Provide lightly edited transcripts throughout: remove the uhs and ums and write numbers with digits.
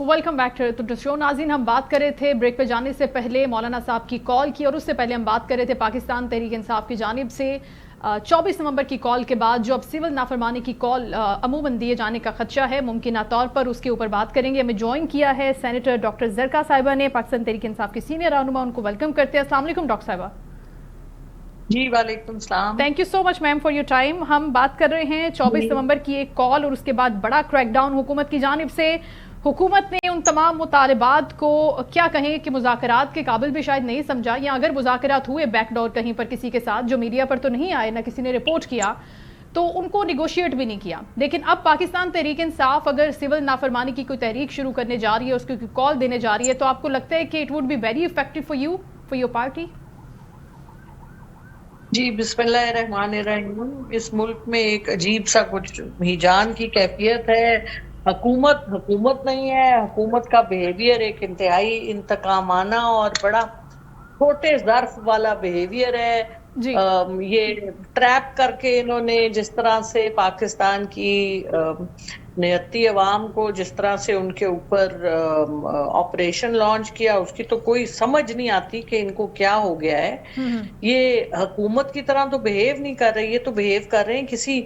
Welcome back to the show. नाज़रीन, हम बात कर रहे थे ब्रेक पे जाने से पहले मौलाना साहब की कॉल की, और उससे पहले हम बात कर रहे थे पाकिस्तान तहरीक इंसाफ की जानिब से 24 नवंबर की कॉल के बाद जो अब सिविल नाफरमानी की कॉल अमूमन दिए जाने का खदशा है मुमकिना तौर पर, उसके ऊपर बात करेंगे। हमें ज्वाइन किया है सेनेटर डॉक्टर ज़रका साहिबा ने, पाकिस्तान तहरीक इंसाफ की सीनियर रहनुमा, उनको वेलकम करते हैं। अस्सलाम वालेकुम डॉक्टर साहिबा। जी वालेकुम सलाम। Thank you so much ma'am for your time. हम बात कर रहे हैं 24 नवंबर की एक कॉल और उसके बाद बड़ा क्रैकडाउन हुकूमत की जानिब से। हुकूमत ने उन तमाम मुतालबात को क्या कहें कि मुज़ाकरात के काबिल भी शायद नहीं समझा, या अगर मुज़ाकरात हुए बैकडोर कहीं पर किसी के साथ, जो मीडिया पर तो नहीं आए, ना किसी ने रिपोर्ट किया, तो उनको निगोशिएट भी नहीं किया। लेकिन अब पाकिस्तान तहरीक इंसाफ अगर सिविल नाफरमानी की कोई तहरीक शुरू करने जा रही है, उसकी कोई कॉल देने जा रही है, तो आपको लगता है कि it would be very effective for you, for your party? जी बिस्मिल्लाहिर्रहमानिर्रहीम। इस मुल्क में एक अजीब सा कुछ हिजान की कैफियत है। हुकूमत नहीं है। हुकूमत का बिहेवियर एक इंतहाई इंतकामाना और बड़ा छोटे ज़र्फ वाला बिहेवियर है। जी। ये ट्रैप करके इन्होंने जिस तरह से पाकिस्तान की नियति अवाम को जिस तरह से उनके ऊपर ऑपरेशन लॉन्च किया, उसकी तो कोई समझ नहीं आती कि इनको क्या हो गया है। ये हुकूमत की तरह तो बिहेव नहीं कर रही है, तो बिहेव कर रहे हैं किसी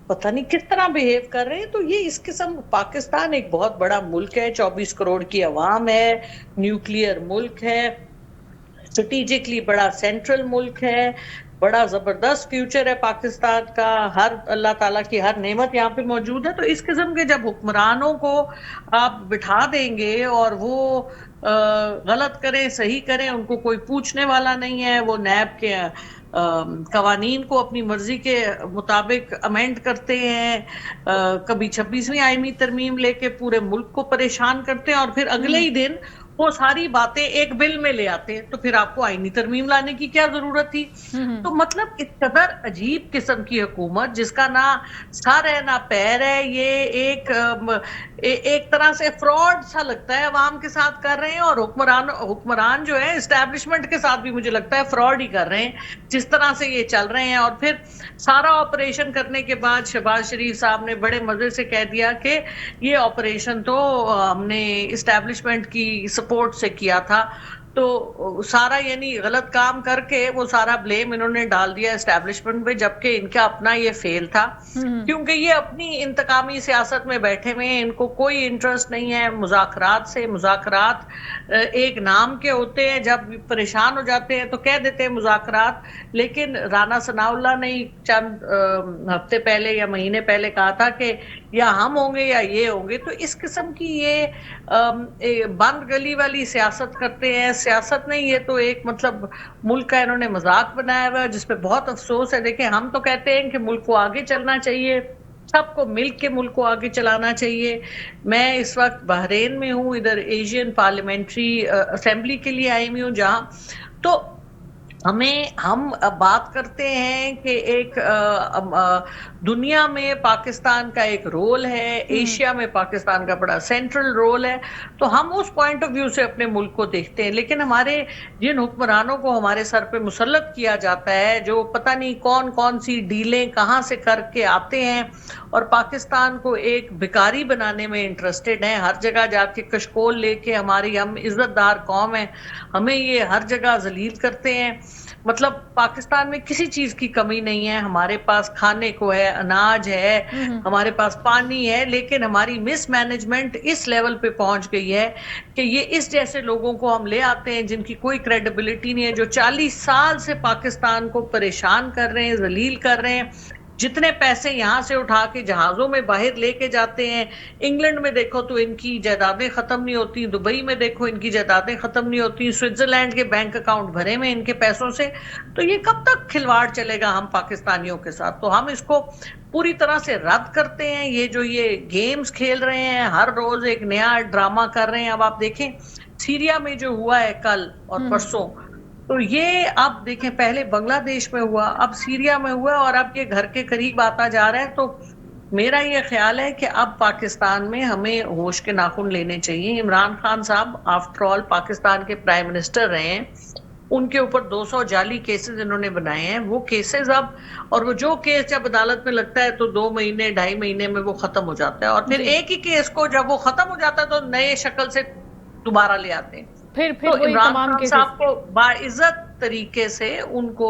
पता नहीं किस तरह बिहेव कर रहे हैं। तो ये इस किस्म, पाकिस्तान एक बहुत बड़ा मुल्क है, 24 करोड़ की आवाम है, न्यूक्लियर मुल्क है, स्ट्रेटेजिकली बड़ा सेंट्रल मुल्क है, बड़ा जबरदस्त फ्यूचर है पाकिस्तान का, हर अल्लाह ताला की हर नेमत यहाँ पे मौजूद है। तो इस किस्म के जब हुक्मरानों को आप बिठा देंगे और वो गलत करें सही करें, उनको कोई पूछने वाला नहीं है, वो नैब के कवानीन को अपनी मर्जी के मुताबिक अमेंड करते हैं, कभी 26वीं आईनी तरमीम लेके पूरे मुल्क को परेशान करते हैं, और फिर अगले ही दिन वो सारी बातें एक बिल में ले आते हैं। तो फिर आपको आईनी तरमीम लाने की क्या जरूरत थी? तो मतलब इस कदर अजीब किस्म की हुकूमत जिसका ना सर है ना पैर है, ये एक तरह से फ्रॉड सा लगता है अवाम के साथ कर रहे हैं। और हुक्मरान जो है एस्टैब्लिशमेंट के साथ भी मुझे लगता है फ्रॉड ही कर रहे हैं जिस तरह से ये चल रहे हैं। और फिर सारा ऑपरेशन करने के बाद शहबाज शरीफ साहब ने बड़े मजे से कह दिया कि ये ऑपरेशन तो हमने एस्टैब्लिशमेंट की सपोर्ट से किया था। तो सारा यानी गलत काम करके वो सारा ब्लेम इन्होंने डाल दिया एस्टैब्लिशमेंट पे, जबकि इनका अपना ये फेल था। क्योंकि ये अपनी इंतकामी सियासत में बैठे हुए हैं, इनको कोई इंटरेस्ट नहीं है मुज़ाकरात से। मुज़ाकरात एक नाम के होते हैं, जब परेशान हो जाते हैं तो कह देते हैं मुज़ाकरात। लेकिन राना सनाउल्लाह ने चंद हफ्ते पहले या महीने पहले कहा था कि या हम होंगे या ये होंगे। तो इस किस्म की ये बंद गली वाली सियासत करते हैं। सियासत नहीं, ये तो एक मतलब मुल्क का इन्होंने मजाक बनाया हुआ है, जिसपे बहुत अफसोस है। देखें, हम तो कहते हैं कि मुल्क को आगे चलना चाहिए, सबको मिल के मुल्क को आगे चलाना चाहिए। मैं इस वक्त बहरीन में हूँ, इधर एशियन पार्लियामेंट्री असेंबली के लिए आई हुई हूँ, जहाँ तो हम बात करते हैं कि एक दुनिया में पाकिस्तान का एक रोल है, एशिया में पाकिस्तान का बड़ा सेंट्रल रोल है। तो हम उस पॉइंट ऑफ व्यू से अपने मुल्क को देखते हैं। लेकिन हमारे जिन हुक्मरानों को हमारे सर पे मुसल्लत किया जाता है, जो पता नहीं कौन कौन सी डीलें कहाँ से करके आते हैं और पाकिस्तान को एक भिखारी बनाने में इंटरेस्टेड हैं, हर जगह जाके कशकोल लेके, हम इज्जतदार कौम है, हमें ये हर जगह जलील करते हैं। मतलब पाकिस्तान में किसी चीज की कमी नहीं है, हमारे पास खाने को है, अनाज है, हमारे पास पानी है, लेकिन हमारी मिसमैनेजमेंट इस लेवल पे पहुंच गई है कि ये इस जैसे लोगों को हम ले आते हैं जिनकी कोई क्रेडिबिलिटी नहीं है, जो 40 साल से पाकिस्तान को परेशान कर रहे हैं, जलील कर रहे हैं। जितने पैसे यहाँ से उठा के जहाजों में बाहर लेके जाते हैं, इंग्लैंड में देखो तो इनकी जायदादें खत्म नहीं होती, दुबई में देखो इनकी जायदादें खत्म नहीं होती, स्विट्जरलैंड के बैंक अकाउंट भरे में इनके पैसों से। तो ये कब तक खिलवाड़ चलेगा हम पाकिस्तानियों के साथ? तो हम इसको पूरी तरह से रद्द करते हैं। ये गेम्स खेल रहे हैं, हर रोज एक नया ड्रामा कर रहे हैं। अब आप देखें सीरिया में जो हुआ है कल और परसों, तो ये आप देखें, पहले बांग्लादेश में हुआ, अब सीरिया में हुआ, और अब ये घर के करीब आता जा रहा है। तो मेरा ये ख्याल है कि अब पाकिस्तान में हमें होश के नाखून लेने चाहिए। इमरान खान साहब आफ्टर ऑल पाकिस्तान के प्राइम मिनिस्टर रहे हैं, उनके ऊपर 200 जाली केसेस इन्होंने बनाए हैं। वो केसेस अब, और वो जो केस जब अदालत में लगता है तो 2 महीने 2.5 महीने में वो खत्म हो जाता है, और फिर जी। एक ही केस को जब वो खत्म हो जाता है तो नए शक्ल से दोबारा ले आते हैं। फिर तो वही इमरान तमाम खान केसेस। साहब को बाइज्जत तरीके से उनको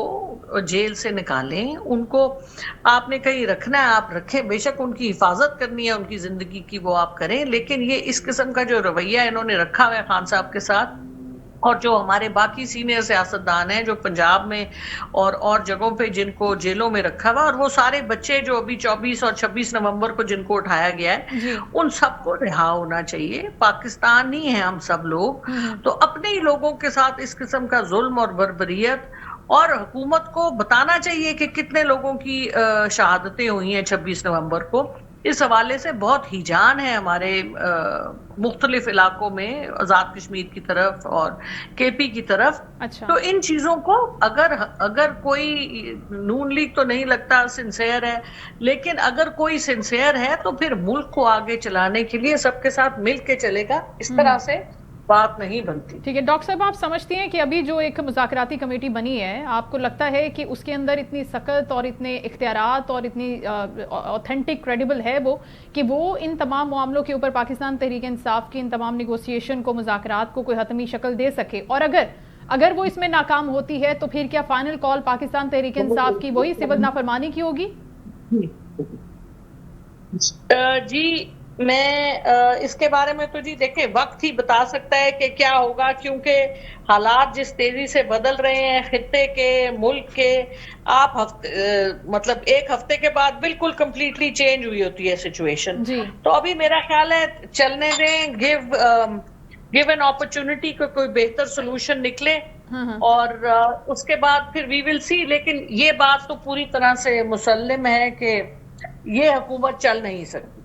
जेल से निकालें। उनको आपने कहीं रखना है आप रखें, बेशक उनकी हिफाजत करनी है उनकी जिंदगी की वो आप करें, लेकिन ये इस किस्म का जो रवैया इन्होंने रखा हुआ है खान साहब के साथ, और जो हमारे बाकी सीनियर सियासतदान हैं जो पंजाब में और जगहों पे जिनको जेलों में रखा हुआ, और वो सारे बच्चे जो अभी 24 और 26 नवंबर को जिनको उठाया गया है, जी। उन सबको रिहा होना चाहिए। पाकिस्तानी हैं हम सब लोग, तो अपने ही लोगों के साथ इस किस्म का जुल्म और बर्बरियत, और हुकूमत को बताना चाहिए कि कितने लोगों की शहादतें हुई हैं 26 नवंबर को। इस हवाले से बहुत हिजान है हमारे मुख्तलिफ इलाकों में, आजाद कश्मीर की तरफ और केपी की तरफ। अच्छा। तो इन चीजों को अगर कोई नून लीग तो नहीं लगता सिंसियर है, लेकिन अगर कोई सिंसियर है तो फिर मुल्क को आगे चलाने के लिए सबके साथ मिल के चलेगा। इस तरह से बात नहीं बनती। ठीक है डॉक्टर साहब, आप समझती हैं कि अभी जो एक मुज़ाकराती कमेटी बनी है, आपको लगता है कि उसके अंदर इतनी सख्त और इतने इख्तियारात और इतनी ऑथेंटिक क्रेडिबल है वो, कि वो इन तमाम मामलों के ऊपर पाकिस्तान तहरीक इंसाफ की इन तमाम निगोसिएशन को, मुज़ाकरात को कोई हतमी शक्ल दे सके? और अगर वो इसमें नाकाम होती है तो फिर क्या फाइनल कॉल पाकिस्तान तहरीक इंसाफ की वही सिविल नाफरमानी की होगी? जी, मैं इसके बारे में तो जी देखें, वक्त ही बता सकता है कि क्या होगा, क्योंकि हालात जिस तेजी से बदल रहे हैं खित्ते के, मुल्क के, आप मतलब एक हफ्ते के बाद बिल्कुल कंप्लीटली चेंज हुई होती है सिचुएशन। तो अभी मेरा ख्याल है चलने दें, गिव एन अपॉर्चुनिटी को कोई बेहतर सोल्यूशन निकले, और उसके बाद फिर वी विल सी। लेकिन ये बात तो पूरी तरह से मुसल्लिम है कि ये हुकूमत चल नहीं सकती।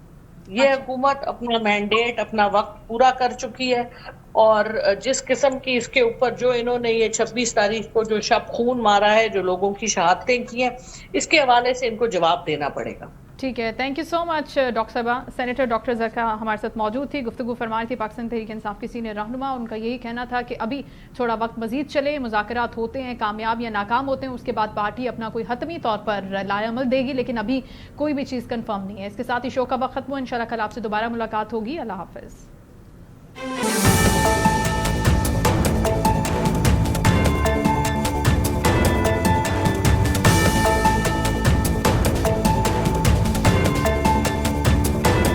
ये हुकूमत अपना मैंडेट, अपना वक्त पूरा कर चुकी है, और जिस किस्म की इसके ऊपर जो इन्होंने ये 26 तारीख को जो शब खून मारा है, जो लोगों की शहादतें की हैं, इसके हवाले से इनको जवाब देना पड़ेगा। ठीक है, thank you so much doctor साहबा। सेनेटर डॉक्टर ज़रका हमारे साथ मौजूद थी, गुफ्तगू फरमा रही थी पाकिस्तान तहरीक इंसाफ की सीनियर रहनुमा। उनका यही कहना था कि अभी थोड़ा वक्त मजीद चले, मुज़ाकरात होते हैं, कामयाब या नाकाम होते हैं, उसके बाद पार्टी अपना कोई हतमी तौर पर लाएअमल देगी, लेकिन अभी कोई भी चीज़ कन्फर्म नहीं है। इसके साथ ही शो का वक्त खत्म हुआ। इंशाल्लाह कल आपसे दोबारा मुलाकात होगी। अल्लाह हाफ़िज़।